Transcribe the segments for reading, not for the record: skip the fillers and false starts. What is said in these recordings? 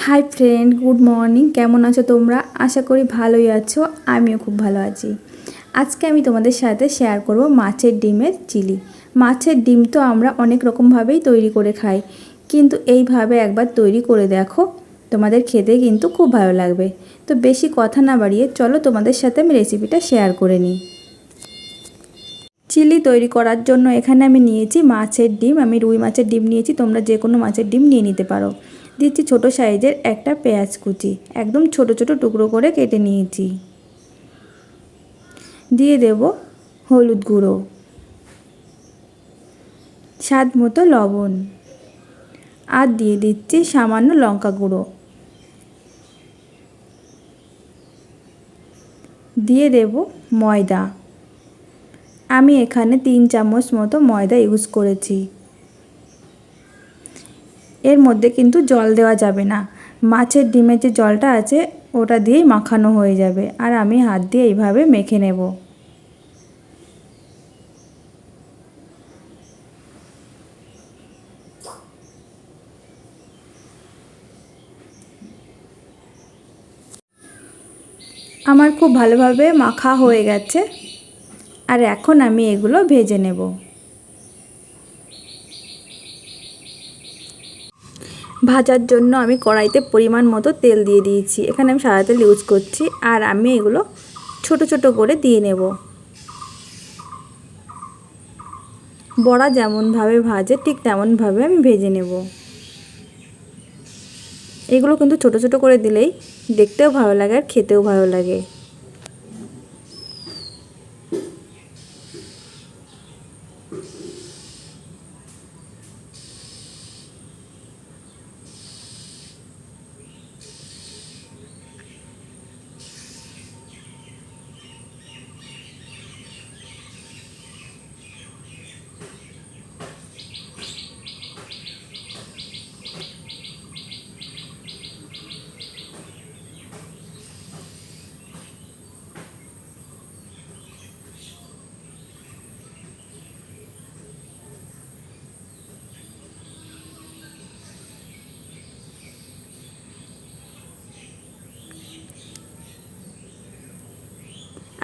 Hi friend, good morning. কেমন আছো তোমরা? আশা করি ভালোই আছো। আমিও খুব ভালো আছি। আজকে আমি তোমাদের সাথে শেয়ার করব মাছের ডিমের চিলি। মাছের ডিম তো আমরা অনেক রকমভাবেই তৈরি করে খাই, কিন্তু এইভাবে একবার তৈরি করে দেখো, তোমাদের খেতে কিন্তু খুব ভালো লাগবে। তো বেশি কথা না বাড়িয়ে চলো তোমাদের সাথে আমি রেসিপিটা শেয়ার করে নিই। চিলি তৈরি করার জন্য এখানে আমি নিয়েছি মাছের ডিম। আমি রুই মাছের ডিম নিয়েছি, তোমরা যে কোনো মাছের ডিম নিয়ে নিতে পারো। দিচ্ছি ছোট সাইজের একটা পেঁয়াজ কুচি, একদম ছোট ছোট টুকরো করে কেটে নিয়েছি। দিয়ে দেব হলুদ গুঁড়ো, স্বাদ মতো লবণ, আর দিয়ে দিচ্ছি সামান্য লঙ্কা গুঁড়ো। দিয়ে দেব ময়দা। আমি এখানে 3 চামচ মতো ময়দা ইউজ করেছি। এর মধ্যে কিন্তু জল দেওয়া যাবে না, মাছের ডিমের যে জলটা আছে ওটা দিয়েই মাখানো হয়ে যাবে। আর আমি হাত দিয়ে এইভাবে মেখে নেব। আমার খুব ভালোভাবে মাখা হয়ে গেছে, আর এখন আমি এগুলো ভেজে নেব। ভাজার জন্য আমি কড়াইতে পরিমাণ মতো তেল দিয়ে দিয়েছি। এখানে আমি সাদা তেল ইউজ করছি, আর আমি এগুলো ছোট ছোট করে দিয়ে নেব। বড়া যেমনভাবে ভাজে ঠিক তেমনভাবে আমি ভেজে নেব। এগুলো কিন্তু ছোট ছোট করে দিলেই দেখতেও ভালো লাগে আর খেতেও ভালো লাগে।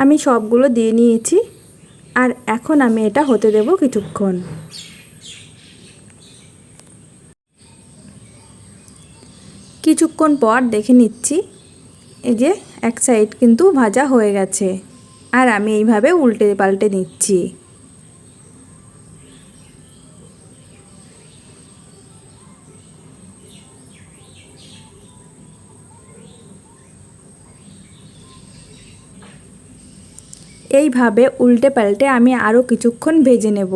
আমি সবগুলো দিয়ে নিয়েছি, আর এখন আমি এটা হতে দেব কিছুক্ষণ। কিছুক্ষণ পর দেখে নিচ্ছি, এই যে এক সাইড কিন্তু ভাজা হয়ে গেছে, আর আমি এইভাবে উল্টে পাল্টে নিচ্ছি। এইভাবে উল্টে পাল্টে আমি আরও কিছুক্ষণ ভেজে নেব।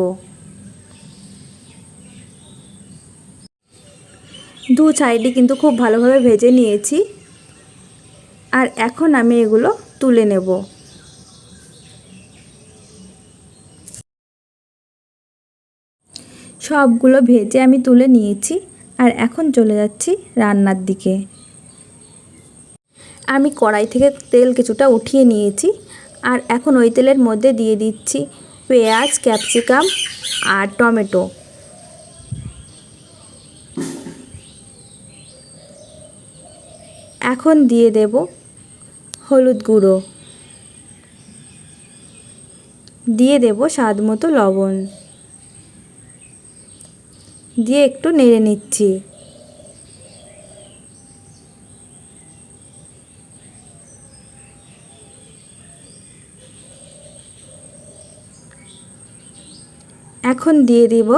দু সাইডে কিন্তু খুব ভালোভাবে ভেজে নিয়েছি, আর এখন আমি এগুলো তুলে নেব। সবগুলো ভেজে আমি তুলে নিয়েছি, আর এখন চলে যাচ্ছি রান্নার দিকে। আমি কড়াই থেকে তেল কিছুটা উঠিয়ে নিয়েছি, আর এখন ওই তেলের মধ্যে দিয়ে দিচ্ছি পেঁয়াজ, ক্যাপসিকাম আর টমেটো। এখন দিয়ে দেব হলুদ গুঁড়ো, দিয়ে দেব স্বাদ মতো লবণ, দিয়ে একটু নেড়ে নিচ্ছি। এখন দিয়ে দিব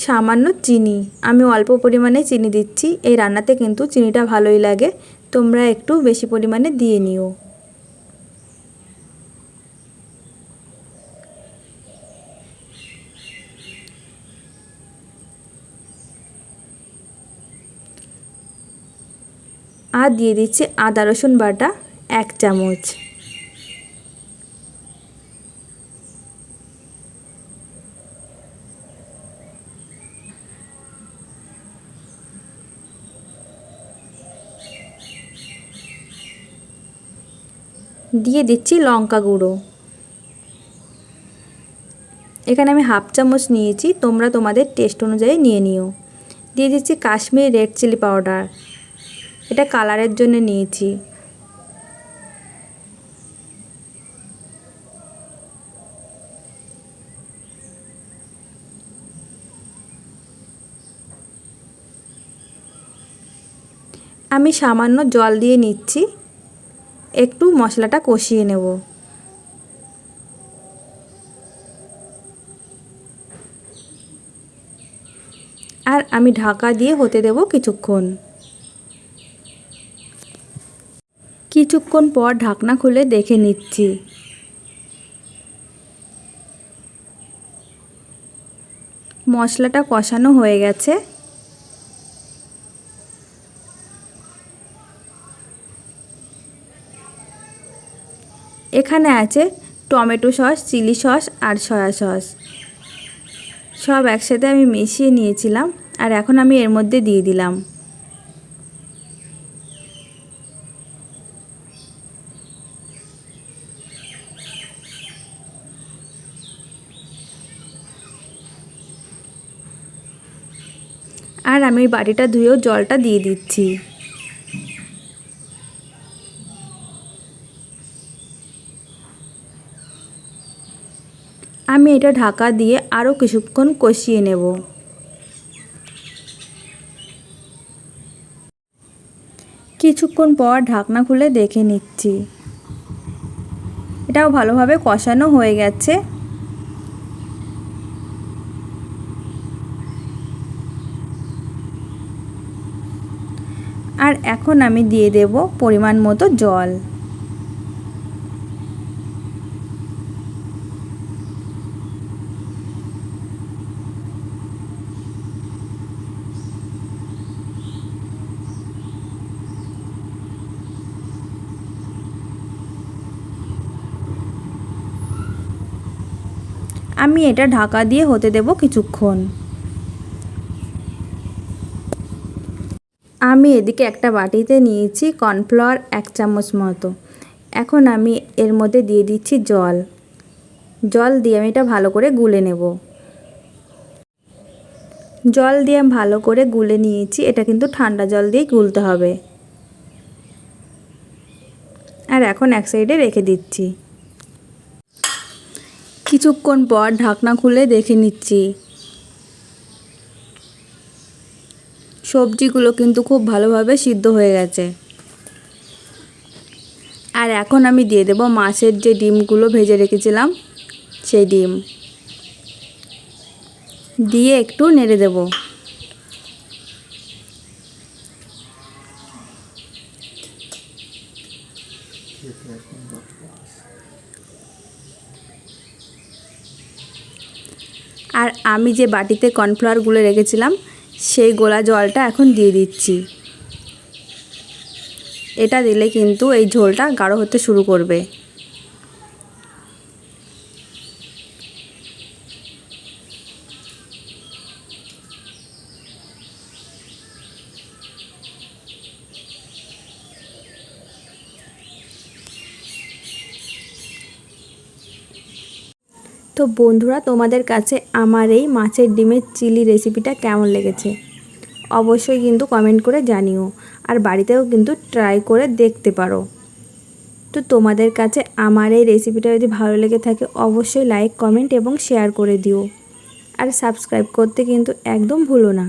সামান্য চিনি। আমি অল্প পরিমাণে চিনি দিচ্ছি, এই রান্নাতে কিন্তু চিনিটা ভালোই লাগে, তোমরা একটু বেশি পরিমাণে দিয়ে নিও। আর দিয়ে দিচ্ছি আদা রসুন বাটা 1 চামচ। দিয়ে দিচ্ছি লঙ্কা গুঁড়ো, এখানে আমি হাফ চামচ নিয়েছি, তোমরা তোমাদের টেস্ট অনুযায়ী নিয়ে নিও। দিয়ে দিচ্ছি কাশ্মীরি রেড চিলি পাউডার, এটা কালারের জন্য নিয়েছি। আমি সামান্য জল দিয়ে নিচ্ছি, একটু মশলাটা কষিয়ে নেব। আর আমি ঢাকা দিয়ে হতে দেব কিছুক্ষণ। কিছুক্ষণ পর ঢাকনা খুলে দেখে নিচ্ছি। মশলাটা কষানো হয়ে গেছে। এখানে আছে টমেটো সস, চিলি সস আর সয়া সস, সব একসাথে আমি মিশিয়ে নিয়েছিলাম। আর এখন আমি এর মধ্যে দিয়ে দিলাম। আর আমি বাটিটা ধুয়েও জলটা দিয়ে দিচ্ছি। আমি এটা ঢাকা দিয়ে আরও কিছুক্ষণ কষিয়ে নেব। কিছুক্ষণ পর ঢাকনা খুলে দেখে নিচ্ছি। এটাও ভালোভাবে কষানো হয়ে গেছে। আর এখন আমি দিয়ে দেব পরিমাণ মতো জল। আমি এটা ঢাকা দিয়ে হতে দেব কিছুক্ষণ। আমি এদিকে একটা বাটিতে নিয়েছি কর্নফ্লাওয়ার 1 চামচ মতো। এখন আমি এর মধ্যে দিয়ে দিচ্ছি জল। জল দিয়ে আমি এটা ভালো করে গুলে নেব। জল দিয়ে ভালো করে গুলে নিয়েছি। এটা কিন্তু ঠান্ডা জল দিয়ে গুলতে হবে। আর এখন এক সাইডে রেখে দিচ্ছি। কিছুক্ষণ পর ঢাকনা খুলে দেখে নিচ্ছি। সবজিগুলো কিন্তু খুব ভালোভাবে সিদ্ধ হয়ে গেছে। আর এখন আমি দিয়ে দেব মাছের যে ডিমগুলো ভেজে রেখেছিলাম সেই ডিম দিয়ে একটু নেড়ে দেব। আর আমি যে বাটিতে কর্নফ্লাওয়ার গুলে রেখেছিলাম সেই গোলা জলটা এখন দিয়ে দিচ্ছি। এটা দিলে কিন্তু এই ঝোলটা গাঢ় হতে শুরু করবে। তো বন্ধুরা, তোমাদের কাছে আমার এই মাছের ডিমের চিলি রেসিপিটা কেমন লেগেছে অবশ্যই কিন্তু কমেন্ট করে জানিও। আর বাড়িতেও কিন্তু ট্রাই করে দেখতে পারো। তো তোমাদের কাছে আমার এই রেসিপিটা যদি ভালো লেগে থাকে অবশ্যই লাইক, কমেন্ট এবং শেয়ার করে দিও। আর সাবস্ক্রাইব করতে কিন্তু একদম ভুলো না।